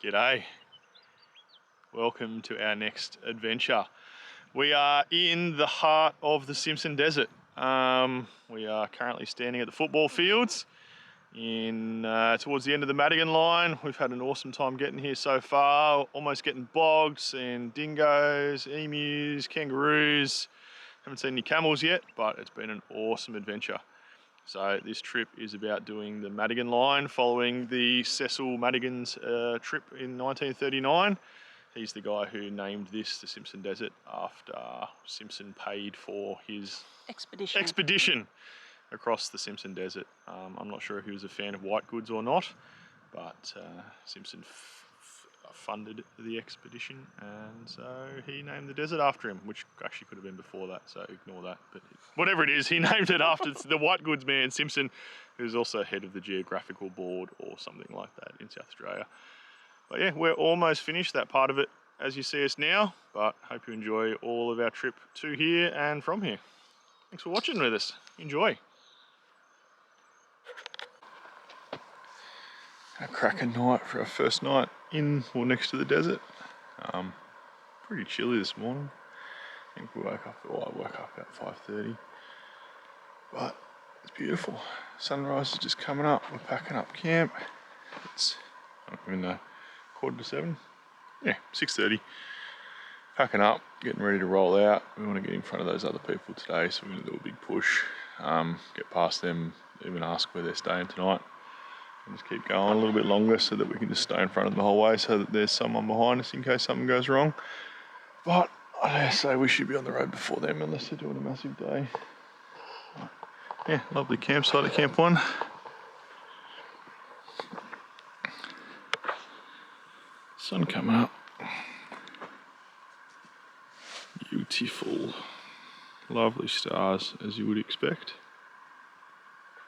G'day. Welcome to our next adventure. We are in the heart of the Simpson Desert. We are currently standing at the football fields towards the end of the Madigan line. We've had an awesome time getting here so far, almost getting bogs and dingoes, emus, kangaroos. Haven't seen any camels yet, but it's been an awesome adventure. So this trip is about doing the Madigan line, following the Cecil Madigan's trip in 1939. He's the guy who named this the Simpson Desert after Simpson paid for his expedition across the Simpson Desert. I'm not sure if he was a fan of white goods or not, but Simpson funded the expedition, and so he named the desert after him, which actually could have been before that, so ignore that. But whatever it is, he named it after the white goods man Simpson, who's also head of the Geographical Board or something like that in South Australia. But yeah, we're almost finished that part of it as you see us now, but hope you enjoy all of our trip to here and from here. Thanks for watching with us. Enjoy. A cracking night for our first night in or next to the desert. Pretty chilly this morning. I think I woke up about 5:30. But it's beautiful. Sunrise is just coming up. We're packing up camp. It's 6:45. Yeah, 6:30. Packing up, getting ready to roll out. We want to get in front of those other people today, so we're going to do a big push. Get past them, even ask where they're staying tonight. And just keep going a little bit longer so that we can just stay in front of them the whole way, so that there's someone behind us in case something goes wrong. But I dare say we should be on the road before them, unless they're doing a massive day. Yeah, lovely campsite at Camp 1. Sun coming up. Beautiful. Lovely stars, as you would expect.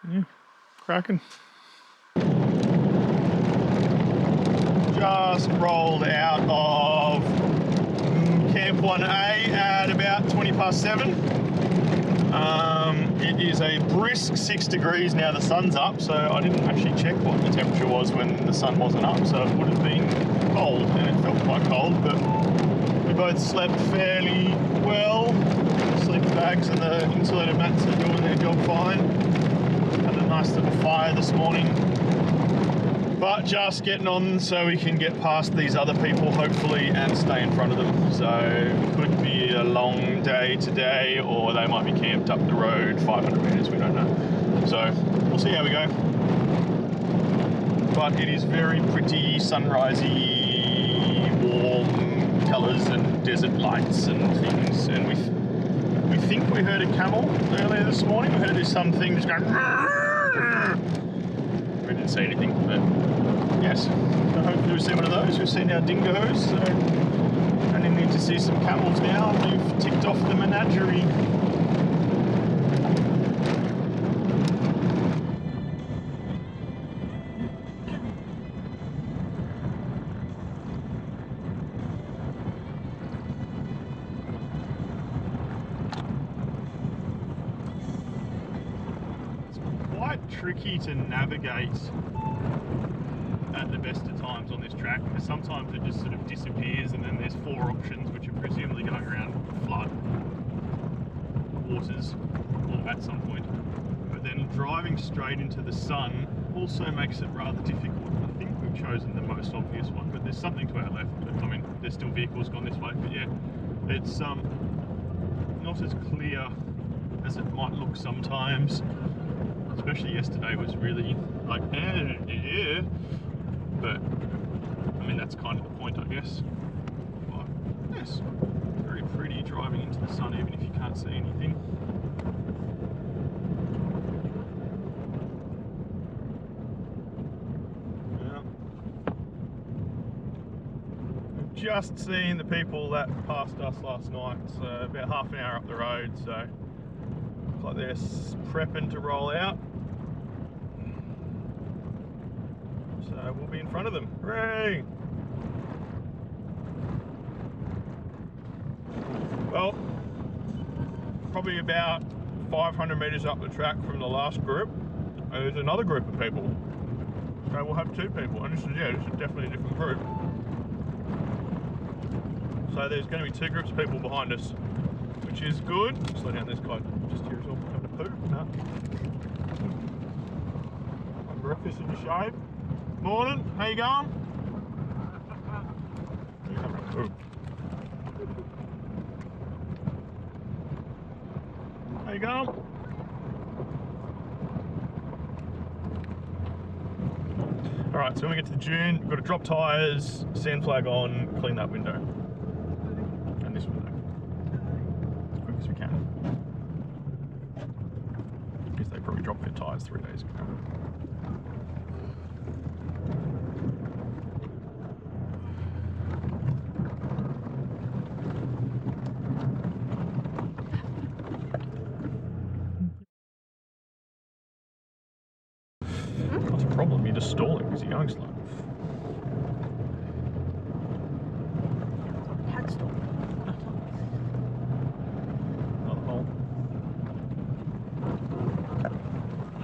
Yeah, cracking. Just rolled out of Camp 1A at about 7:20. It is a brisk 6 degrees now the sun's up, so I didn't actually check what the temperature was when the sun wasn't up, so it would have been cold, and it felt quite cold, but we both slept fairly well. The sleeping bags and the insulated mats are doing their job fine. Had a nice little fire this morning. But just getting on so we can get past these other people, hopefully, and stay in front of them. So it could be a long day today, or they might be camped up the road 500 metres, we don't know. So we'll see how we go. But it is very pretty, sunrisey, warm colours and desert lights and things. And we think we heard a camel earlier this morning. We heard something just going... We didn't see anything, but yes, so hopefully we'll see one of those. We've seen our dingoes, so only need to see some camels now. We've ticked off the menagerie. Tricky to navigate at the best of times on this track, because sometimes it just sort of disappears, and then there's 4 options which are presumably going around flood waters or at some point. But then driving straight into the sun also makes it rather difficult. I think we've chosen the most obvious one, but there's something to our left. I mean, there's still vehicles gone this way, but yeah, it's not as clear as it might look sometimes. Especially yesterday was really like, yeah. But, I mean, that's kind of the point, I guess. But, yes, very pretty driving into the sun, even if you can't see anything. Yeah. We've just seen the people that passed us last night, so about half an hour up the road, so looks like they're prepping to roll out. So we'll be in front of them. Hooray! Well, probably about 500 metres up the track from the last group, there's another group of people. So we'll have 2 people, and this is definitely a different group. So there's going to be two groups of people behind us, which is good. Slow down, this guy just here as well, coming to poo. No. Breakfast in your shave. Morning, how you going? Ooh. How you going? Alright, so when we get to the dune, we've got to drop tyres, sand flag on, clean that window. And this window. As quick as we can. Because they probably dropped their tyres 3 days ago. What's the problem? You're just stalling because you're going slow. Had stalled. Another hole.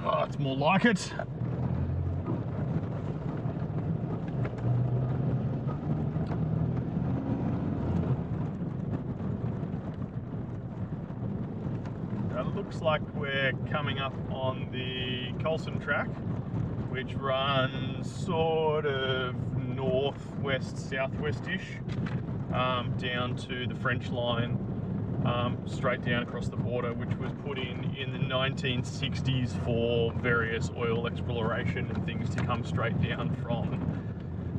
Oh, it's more like it. It looks like we're coming up on the Colson track, which runs sort of northwest, southwest-ish, down to the French line, straight down across the border, which was put in the 1960s for various oil exploration and things to come straight down from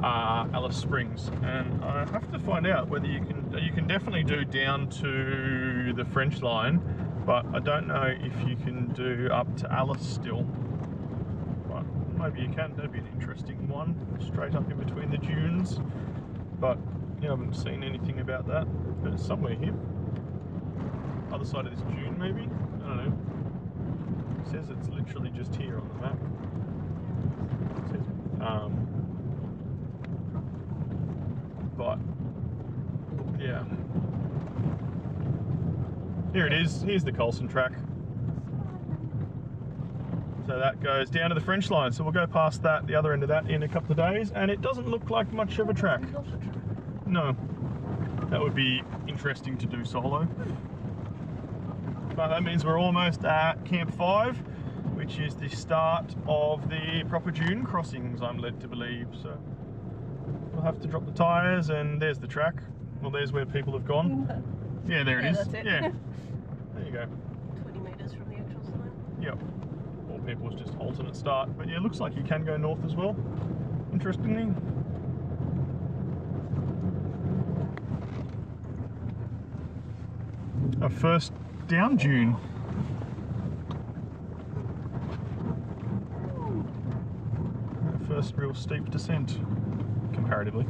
Alice Springs. And I have to find out whether you can definitely do down to the French line, but I don't know if you can do up to Alice still. But maybe you can. That'd be an interesting one, straight up in between the dunes. But yeah, I haven't seen anything about that. But it's somewhere here. Other side of this dune, maybe? I don't know. It says it's literally just here on the map. It says, but yeah. Here it is. Here's the Colson track. So that goes down to the French line. So we'll go past that, the other end of that, in a couple of days. And it doesn't look like much of a track. No. That would be interesting to do solo. But that means we're almost at Camp 5, which is the start of the proper dune crossings, I'm led to believe. So we'll have to drop the tyres, and there's the track. Well, there's where people have gone. Yeah, there it is. That's it. Yeah. There you go. 20 metres from the actual sign. Yep. Or people's just alternate start. But yeah, it looks like you can go north as well, interestingly. Our first down dune. Our first real steep descent, comparatively.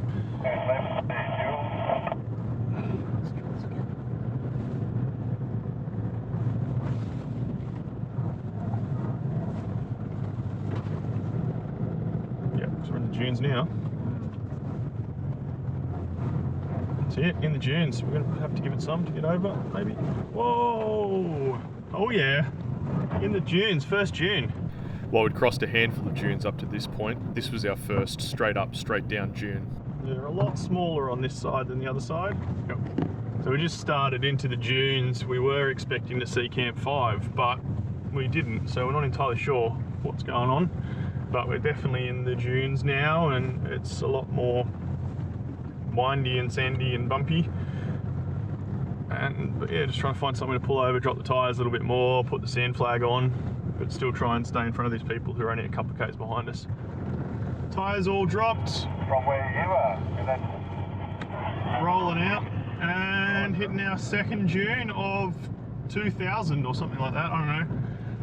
So we're in the dunes now. That's it, in the dunes. We're going to have to give it some to get over, maybe. Whoa! Oh yeah, in the dunes, first dune. Well, we'd crossed a handful of dunes up to this point. This was our first straight up, straight down dune. They're a lot smaller on this side than the other side. Yep. So we just started into the dunes. We were expecting to see Camp 5, but we didn't, so we're not entirely sure what's going on. But we're definitely in the dunes now, and it's a lot more windy and sandy and bumpy. But yeah, just trying to find somewhere to pull over, drop the tyres a little bit more, put the sand flag on, but still try and stay in front of these people who are only a couple of k's behind us. Tyres all dropped. From where you are. Rolling out and hitting our second dune of 2,000 or something like that. I don't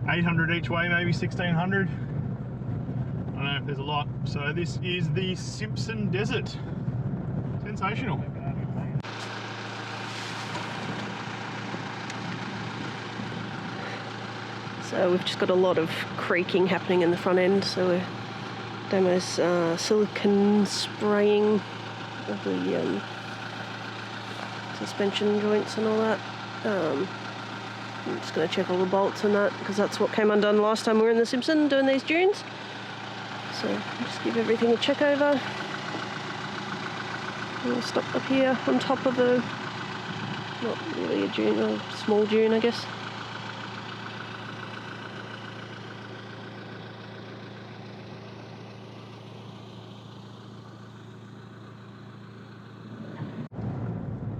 know. 800 each way, maybe 1,600. I don't know if there's a lot. So this is the Simpson Desert. Sensational. So we've just got a lot of creaking happening in the front end. So we're Damo's silicone spraying of the suspension joints and all that. I'm just going to check all the bolts and that, because that's what came undone last time we were in the Simpson doing these dunes. So just give everything a check over. We'll stop up here on top of a, not really a dune, a small dune, I guess.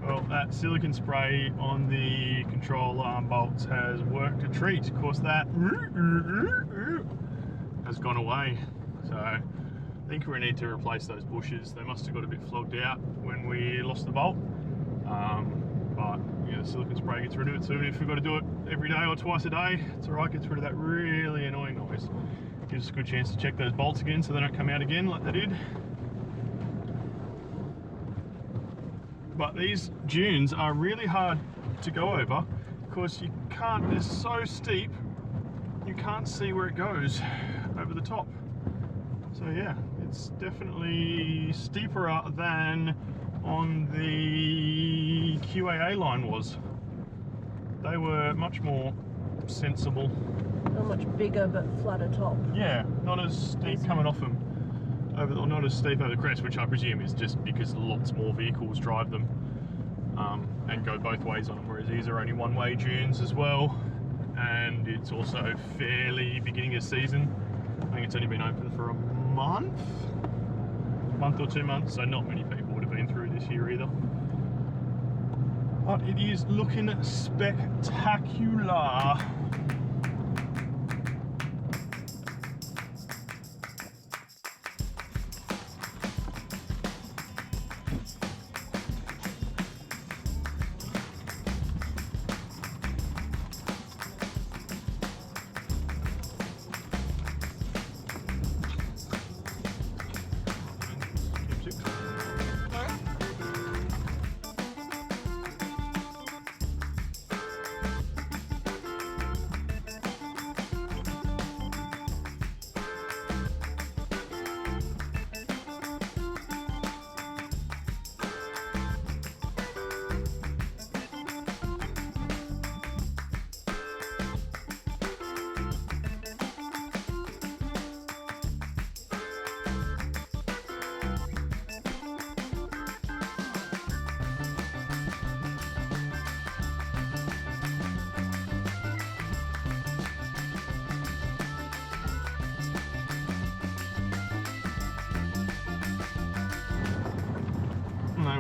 Well, that silicon spray on the control arm bolts has worked a treat. Of course, that has gone away. So I think we need to replace those bushes. They must have got a bit flogged out when we lost the bolt. But yeah, the silicon spray gets rid of it. So even if we've got to do it every day or twice a day, it's all right, gets rid of that really annoying noise. Gives us a good chance to check those bolts again so they don't come out again like they did. But these dunes are really hard to go over because you can't, they're so steep, you can't see where it goes over the top. So yeah, it's definitely steeper than on the QAA line was. They were much more sensible. Not much bigger but flatter top. Yeah, not as steep coming off them. Or not as steep over the crest, which I presume is just because lots more vehicles drive them and go both ways on them, whereas these are only one-way dunes as well, and it's also fairly beginning of season. I think it's only been open for a month or 2 months, so not many people would have been through this year either. But it is looking spectacular.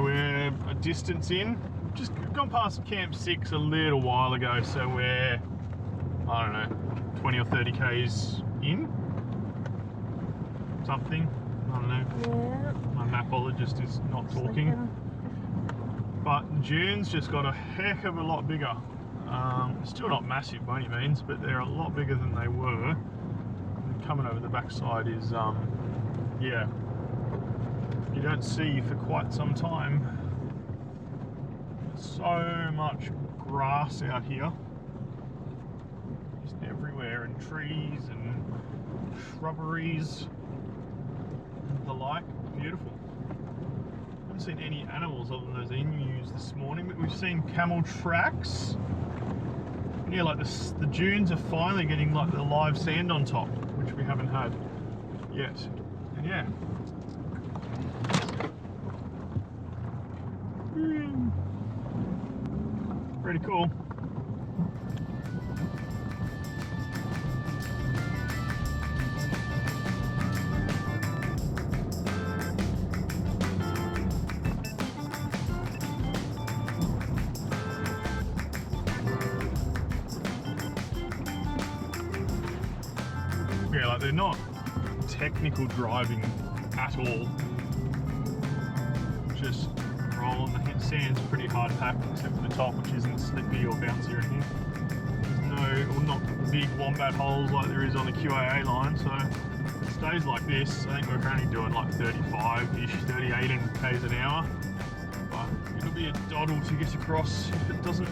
We're a distance in, just gone past Camp 6 a little while ago, so we're, I don't know, 20 or 30 k's in, something, I don't know. Yeah. My mapologist is not talking. But dunes just got a heck of a lot bigger. Still not massive by any means, but they're a lot bigger than they were. And coming over the backside is, yeah, you don't see for quite some time. So much grass out here, just everywhere, and trees and shrubberies and the like. Beautiful. Haven't seen any animals other than those emus this morning, but we've seen camel tracks. And yeah, like the dunes are finally getting like the live sand on top, which we haven't had yet. And yeah. Pretty cool. Yeah, like they're not technical driving at all. Just rolling. The sand's pretty hard packed except for the top, which isn't slippy or bouncy or anything. There's no, or not big wombat holes like there is on the QAA line, so if it stays like this, I think we're currently doing like 35-ish, 38 k's an hour. But it'll be a doddle to get across if it doesn't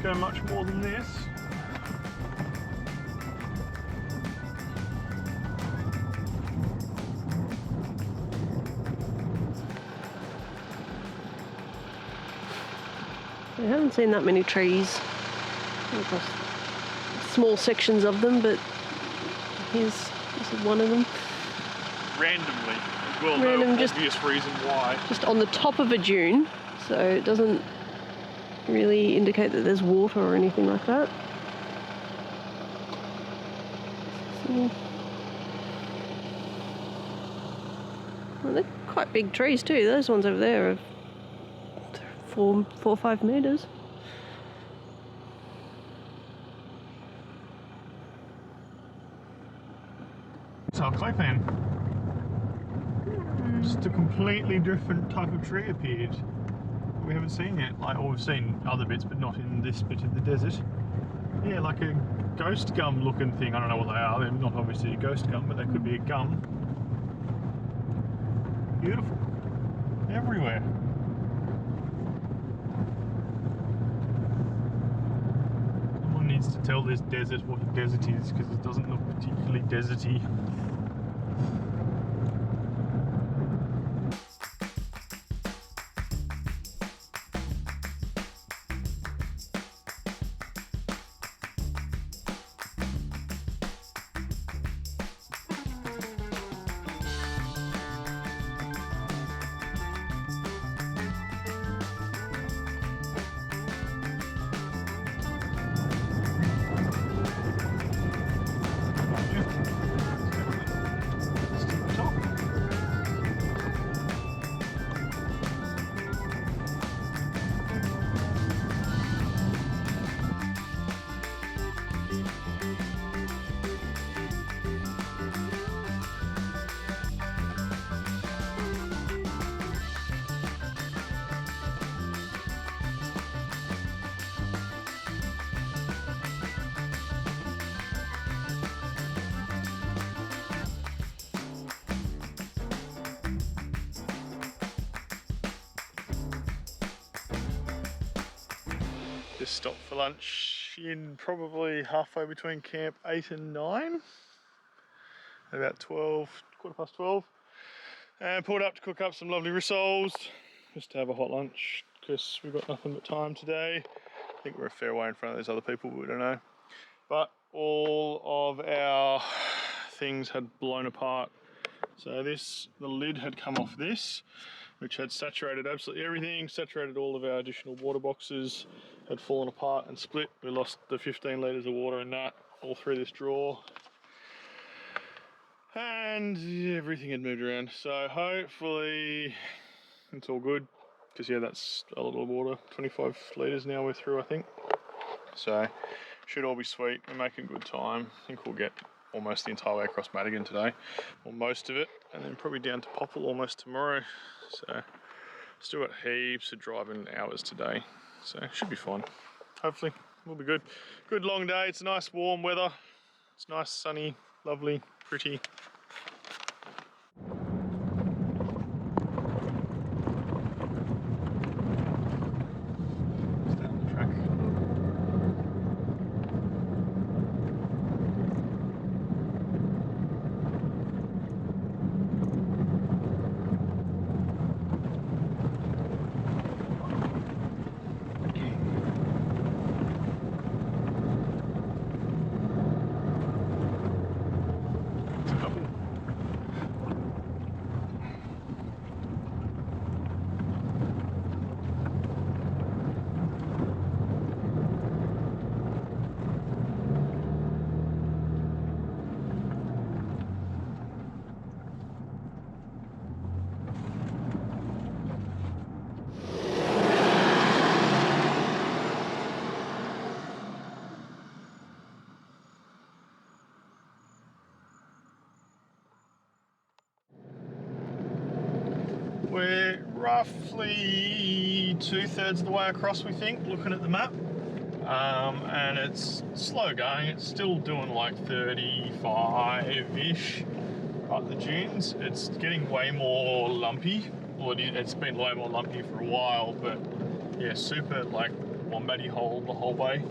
go much more than this. I haven't seen that many trees. Small sections of them, but here's one of them. Randomly. Well, no random, obvious reason why. just on the top of a dune, so it doesn't really indicate that there's water or anything like that. So, well, they're quite big trees too. Those ones over there are 4 or 5 metres. So a clay fan. Just a completely different type of tree appeared. We haven't seen yet. Or we've seen other bits, but not in this bit of the desert. Yeah, like a ghost gum looking thing. I don't know what they are. They're not obviously a ghost gum, but they could be a gum. Beautiful. Everywhere. Someone needs to tell this desert what a desert is, because it doesn't look particularly deserty. Just stopped for lunch in probably halfway between camp 8 and 9. At about 12, quarter past 12. And pulled up to cook up some lovely rissoles, just to have a hot lunch, because we've got nothing but time today. I think we're a fair way in front of those other people, but we don't know. But all of our things had blown apart. So the lid had come off this, which had saturated absolutely everything, saturated all of our additional water boxes, had fallen apart and split. We lost the 15 litres of water in that, all through this drawer. And everything had moved around. So hopefully it's all good, because yeah, that's a lot of water, 25 litres now we're through, I think. So should all be sweet. We're making good time. I think we'll get almost the entire way across Madigan today, or most of it, and then probably down to Popple almost tomorrow. So still got heaps of driving hours today, so should be fine. Hopefully we'll be good. Good long day. It's nice warm weather. It's nice, sunny, lovely, pretty. Start the track. We're roughly 2/3 of the way across, we think, looking at the map. And it's slow going. It's still doing like 35-ish up the dunes. It's getting way more lumpy. Well, it's been way more lumpy for a while, but yeah, super like wombatty hole the whole way.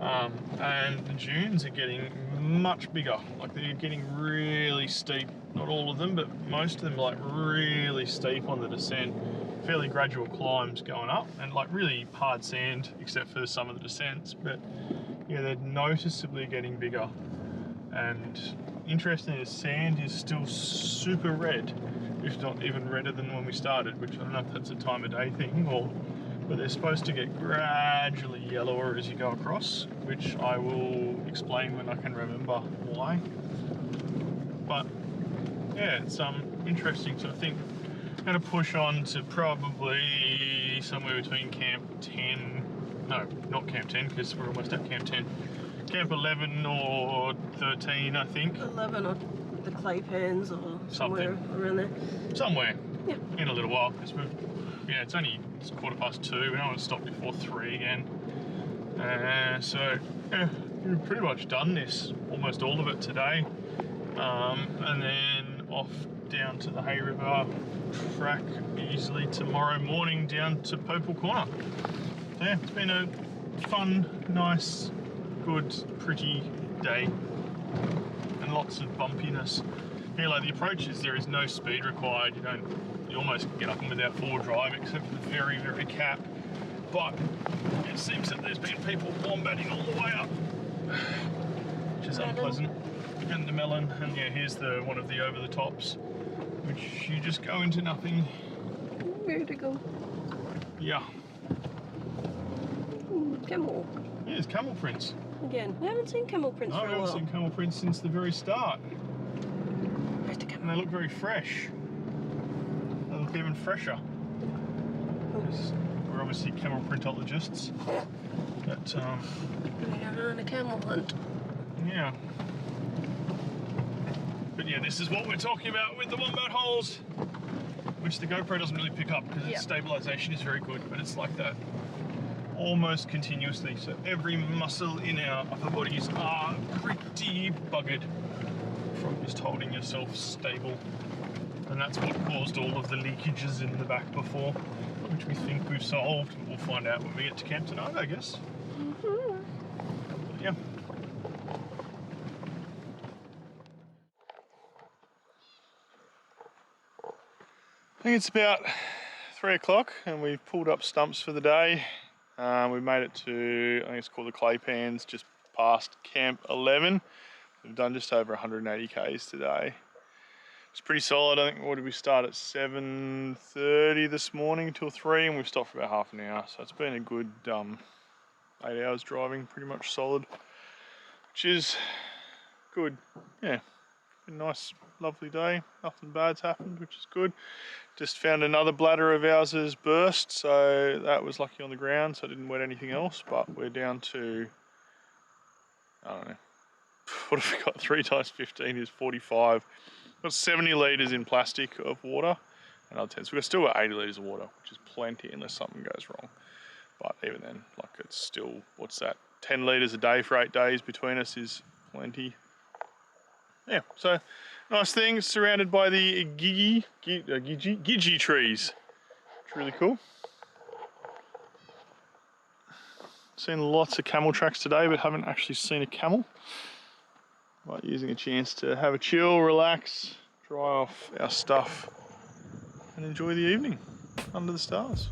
And the dunes are getting much bigger. Like they're getting really steep. Not all of them, but most of them are like really steep on the descent. Fairly gradual climbs going up, and like really hard sand except for some of the descents. But yeah, they're noticeably getting bigger. And interesting is sand is still super red, if not even redder than when we started, which I don't know if that's a time of day thing or, but they're supposed to get gradually yellower as you go across, which I will explain when I can remember why. But yeah, it's interesting. So I think I'm going to push on to probably somewhere between Camp 10, no, not Camp 10 because we're almost at Camp 10. Camp 11 or 13, I think. 11 or the clay pans or somewhere around there. Somewhere. Yeah. In a little while, because it's 2:15. We don't want to stop before 3 again. So yeah, we've pretty much done this, almost all of it today. And then off down to the Hay River track easily tomorrow morning down to Popal Corner. So yeah, it's been a fun, nice, good, pretty day, and lots of bumpiness. Yeah, like the approaches, there is no speed required. You almost get up them without forward drive, except for the very, very cap. But it seems that there's been people wombatting all the way up, which is unpleasant. And the melon, and yeah, here's one of the over the tops, which you just go into nothing. Where to go? Yeah. Camel. Yeah, it's camel prints. Again, we haven't seen camel prints No, for we a while. haven't seen camel prints since the very start. Where's the And camel? they look very fresh. They look even fresher. We're obviously camel printologists. But, We're on a camel hunt. yeah. But yeah, this is what we're talking about with the wombat holes, which the GoPro doesn't really pick up because its stabilization is very good, but it's like that almost continuously. So every muscle in our upper bodies are pretty buggered from just holding yourself stable. And that's what caused all of the leakages in the back before, which we think we've solved. We'll find out when we get to camp tonight, I guess. But yeah. I think it's about 3 o'clock and we've pulled up stumps for the day. We made it to, I think it's called the Clay Pans, just past Camp 11. We've done just over 180 Ks today. It's pretty solid. I think, what did we start at 7:30 this morning till 3, and we've stopped for about half an hour. So it's been a good 8 hours driving, pretty much solid, which is good. Yeah, been a nice, lovely day. Nothing bad's happened, which is good. Just found another bladder of ours has burst, so that was lucky on the ground, so I didn't wet anything else. But we're down to, I don't know, what have we got? 3 times 15 is 45. We've got 70 litres in plastic of water, and other 10. So we've still got 80 litres of water, which is plenty unless something goes wrong. But even then, like, it's still, what's that? 10 litres a day for 8 days between us is plenty. Yeah, so nice thing, surrounded by the gidgee trees. It's really cool. Seen lots of camel tracks today, but haven't actually seen a camel. But using a chance to have a chill, relax, dry off our stuff, and enjoy the evening under the stars.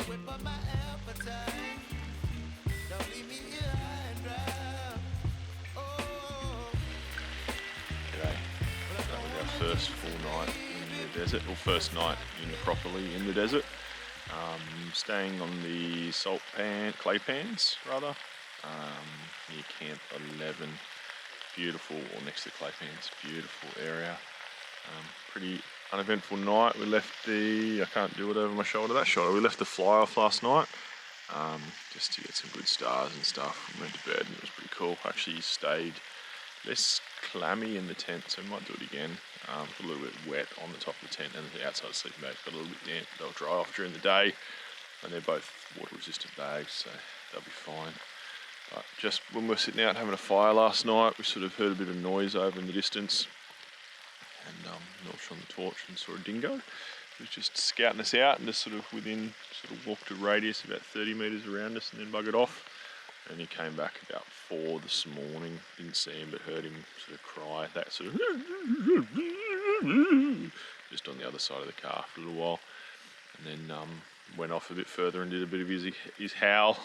whip up my appetite. Don't leave me here high and dry. Oh, G'day. That was our first full night in the desert, or first night properly in the desert. Staying on the clay pans rather, near Camp 11. Beautiful, or next to the clay pans, beautiful area. Pretty uneventful night. We left I can't do it over my shoulder, that shoulder. We left the fly off last night, just to get some good stars and stuff. We went to bed and it was pretty cool. Actually stayed less clammy in the tent, so we might do it again. Got a little bit wet on the top of the tent, and the outside sleeping bags got a little bit damp. They'll dry off during the day, and they're both water resistant bags, so they'll be fine. But just when we were sitting out having a fire last night, we sort of heard a bit of noise over in the distance, and Milch on the torch and saw a dingo. He was just scouting us out, and just sort of walked a radius about 30 metres around us and then buggered off. And he came back about 4 this morning. Didn't see him, but heard him sort of cry, that sort of just on the other side of the car for a little while, and then went off a bit further and did a bit of his howl.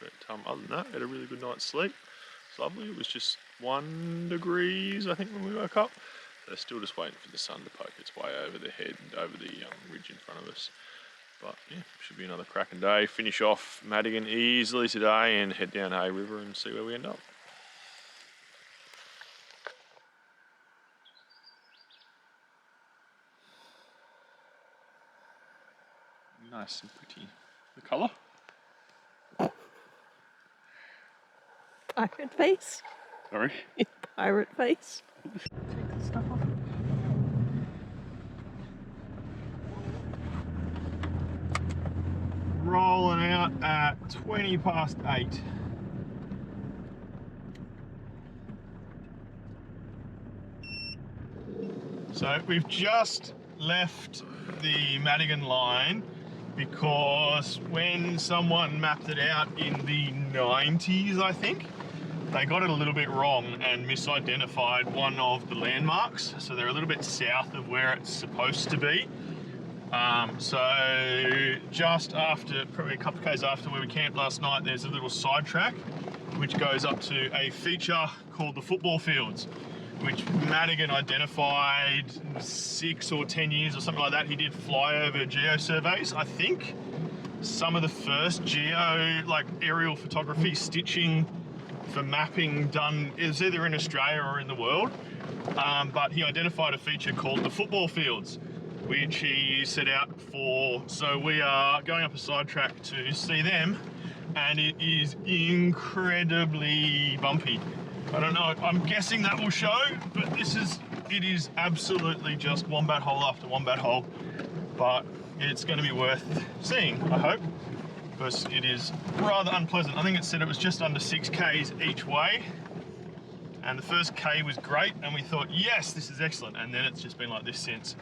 But other than that, had a really good night's sleep. It's lovely. It was just 1 degree, I think, when we woke up. So still just waiting for the sun to poke its way over the head and over the ridge in front of us. But yeah, should be another cracking day. Finish off Madigan easily today and head down Hay River and see where we end up. Nice and pretty. The colour? Pirate face. Sorry? Pirate face. Take the stuff off. Rolling out at 20 past 8. So we've just left the Madigan line because when someone mapped it out in the 90s, I think, they got it a little bit wrong and misidentified one of the landmarks. So they're a little bit south of where it's supposed to be. So just after, probably a couple of k's after where we camped last night, there's a little sidetrack which goes up to a feature called the football fields, which Madigan identified 6 or 10 years or something like that. He did flyover geo surveys, I think. Some of the first aerial photography stitching for mapping done is either in Australia or in the world. But he identified a feature called the football fields, which he set out for. So we are going up a sidetrack to see them, and it is incredibly bumpy. I don't know, I'm guessing that will show, but it is absolutely just wombat hole after wombat hole. But it's going to be worth seeing, I hope, because it is rather unpleasant. I think it said it was just under 6 k's each way, and the first k was great, and we thought, yes, this is excellent, and then it's just been like this since.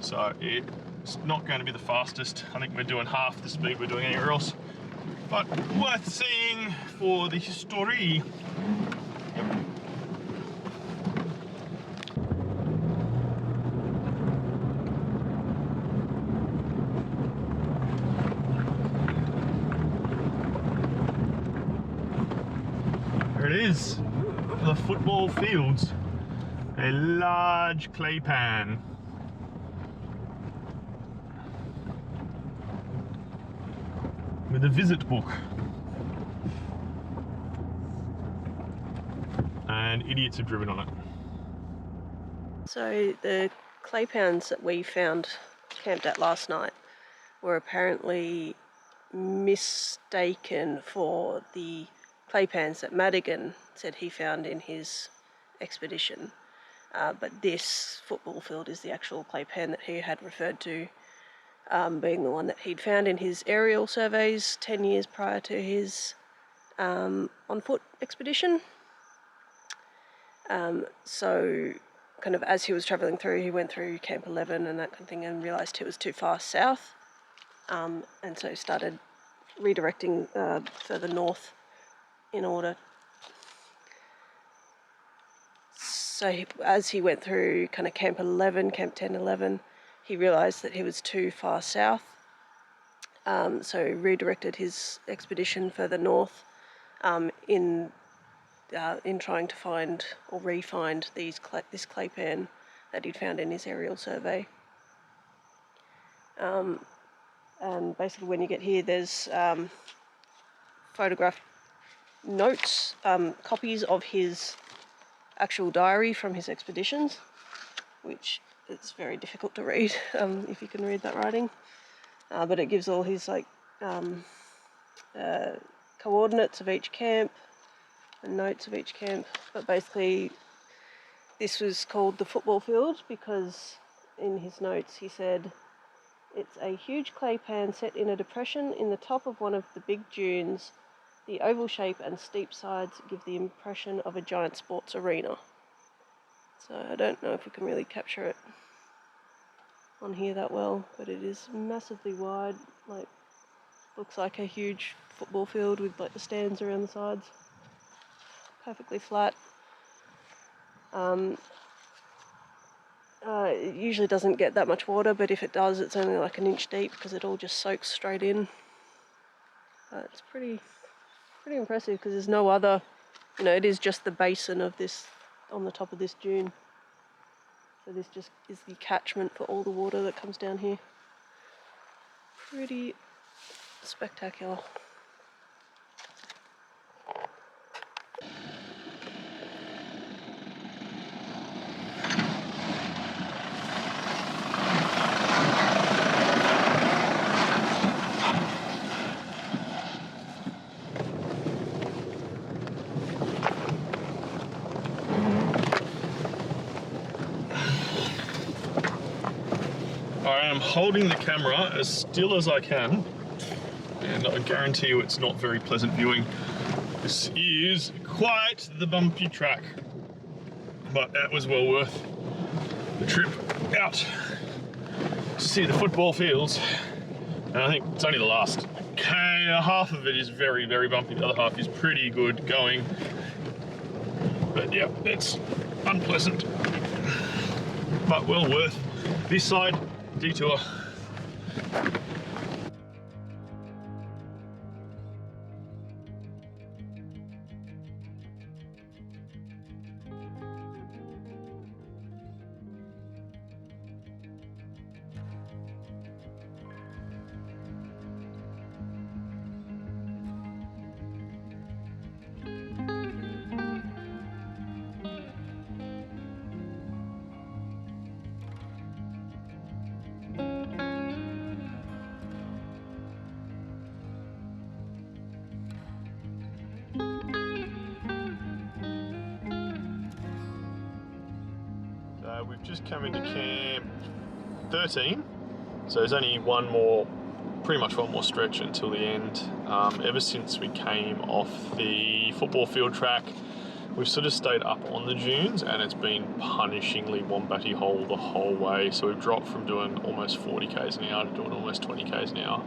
So it's not going to be the fastest. I think we're doing half the speed we're doing anywhere else, but worth seeing for the history. There it is, the football fields, a large clay pan. With a visit book. And idiots have driven on it. So the clay pans that we found camped at last night were apparently mistaken for the clay pans that Madigan said he found in his expedition. But this football field is the actual clay pan that he had referred to, being the one that he'd found in his aerial surveys 10 years prior to his on-foot expedition. So kind of as he was travelling through, he went through Camp 11 and that kind of thing and realised he was too far south, and so started redirecting further north in order. So as he went through kind of Camp 11, Camp 10, 11, he realised that he was too far south so redirected his expedition further north in trying to find or re-find this clay pan that he'd found in his aerial survey. And basically when you get here, there's photographed notes, copies of his actual diary from his expeditions, which it's very difficult to read if you can read that writing. But it gives all his coordinates of each camp and notes of each camp. But basically this was called the football field because in his notes he said, "It's a huge clay pan set in a depression in the top of one of the big dunes. The oval shape and steep sides give the impression of a giant sports arena." So I don't know if we can really capture it on here that well, but it is massively wide, like looks like a huge football field with like the stands around the sides. Perfectly flat. It usually doesn't get that much water, but if it does, it's only like an inch deep because it all just soaks straight in. It's pretty impressive because there's no other, it is just the basin of this on the top of this dune. So this just is the catchment for all the water that comes down here. Pretty spectacular. I am holding the camera as still as I can, and I guarantee you it's not very pleasant viewing. This is quite the bumpy track, but that was well worth the trip out to see the football fields. And I think it's only the last half of it is very, very bumpy. The other half is pretty good going. But yeah, it's unpleasant, but well worth this side detour. We've just come into camp 13, so there's only pretty much one more stretch until the end. Ever since we came off the football field track, we've sort of stayed up on the dunes, and it's been punishingly wombatty hole the whole way. So we've dropped from doing almost 40 k's an hour to doing almost 20 k's an hour.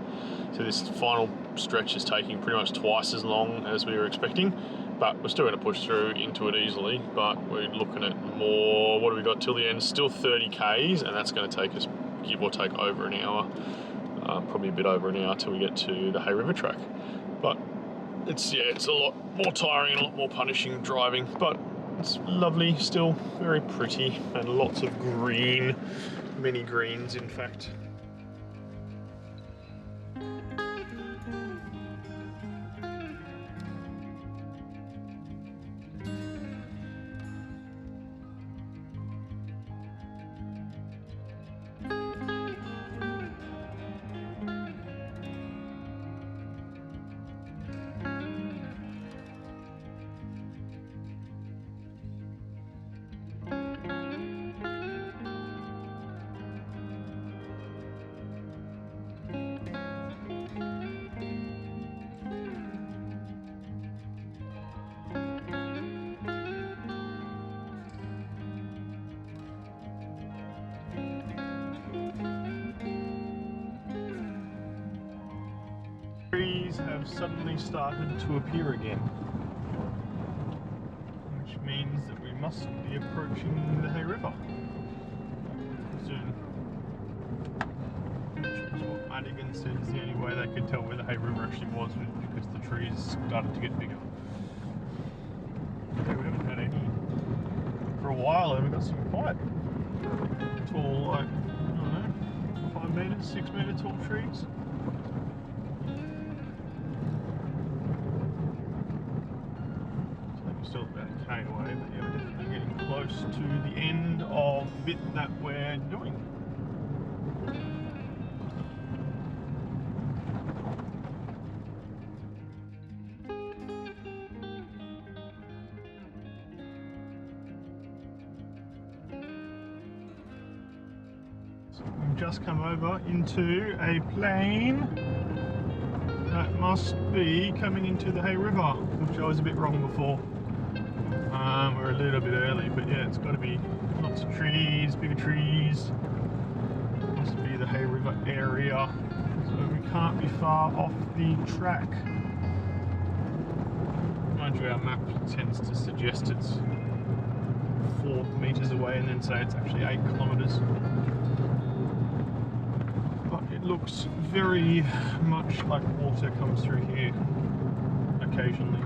So this final stretch is taking pretty much twice as long as we were expecting. But we're still going to push through into it easily, but we're looking at more, what have we got till the end? Still 30 k's, and that's going to take us, give or take, over an hour, probably a bit over an hour till we get to the Hay River track. But it's a lot more tiring and a lot more punishing driving, but it's lovely still, very pretty, and lots of green, many greens in fact. Trees have suddenly started to appear again, which means that we must be approaching the Hay River soon, which is what Madigan said it's the only way they could tell where the Hay River actually was because the trees started to get bigger. So we haven't had any for a while, and we've got some quite tall, like, I don't know, 5 metres, 6 metre tall trees. So we're still about a K away, but yeah, we're definitely getting close to the end of the bit that we're doing. We've just come over into a plain that must be coming into the Hay River, which I was a bit wrong before. We're a little bit early, but yeah, it's got to be lots of trees, bigger trees. Must be the Hay River area, so we can't be far off the track. Mind you, our map tends to suggest it's 4 metres away and then say it's actually 8 kilometres. It looks very much like water comes through here occasionally.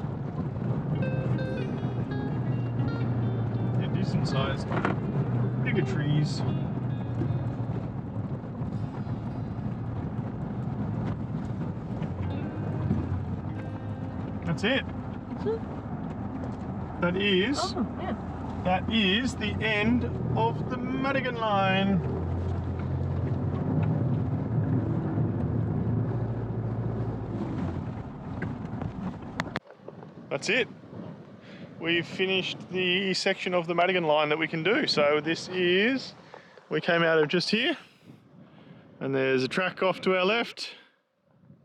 They're decent sized, bigger trees. That's it. That is, that is the end of the Madigan line. That's it. We've finished the section of the Madigan line that we can do. So this is, we came out of just here, and there's a track off to our left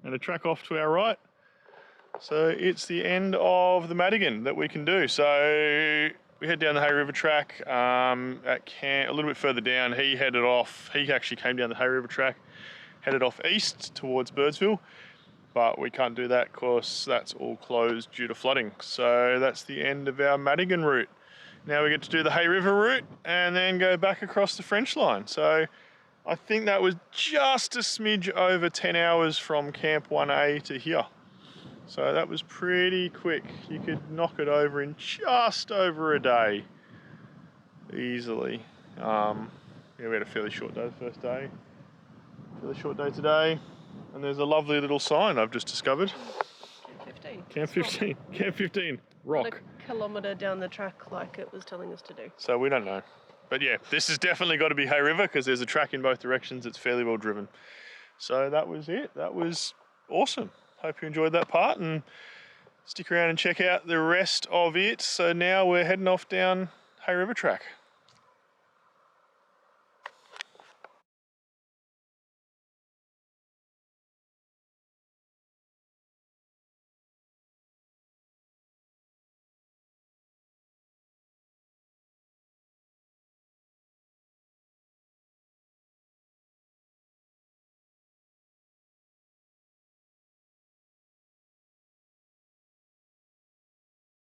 and a track off to our right. So it's the end of the Madigan that we can do. So we head down the Hay River track at camp, a little bit further down. He headed off, he actually came down the Hay River track, headed off east towards Birdsville. But we can't do that because that's all closed due to flooding. So that's the end of our Madigan route. Now we get to do the Hay River route and then go back across the French line. So I think that was just a smidge over 10 hours from Camp 1A to here. So that was pretty quick. You could knock it over in just over a day, easily. Yeah, we had a fairly short day the first day. Fairly short day today. And there's a lovely little sign I've just discovered. Camp 15. Camp 15. Camp 15. Rock. Not a kilometre down the track like it was telling us to do. So we don't know. But yeah, this has definitely got to be Hay River because there's a track in both directions. It's fairly well driven. So that was it. That was awesome. Hope you enjoyed that part and stick around and check out the rest of it. So now we're heading off down Hay River track.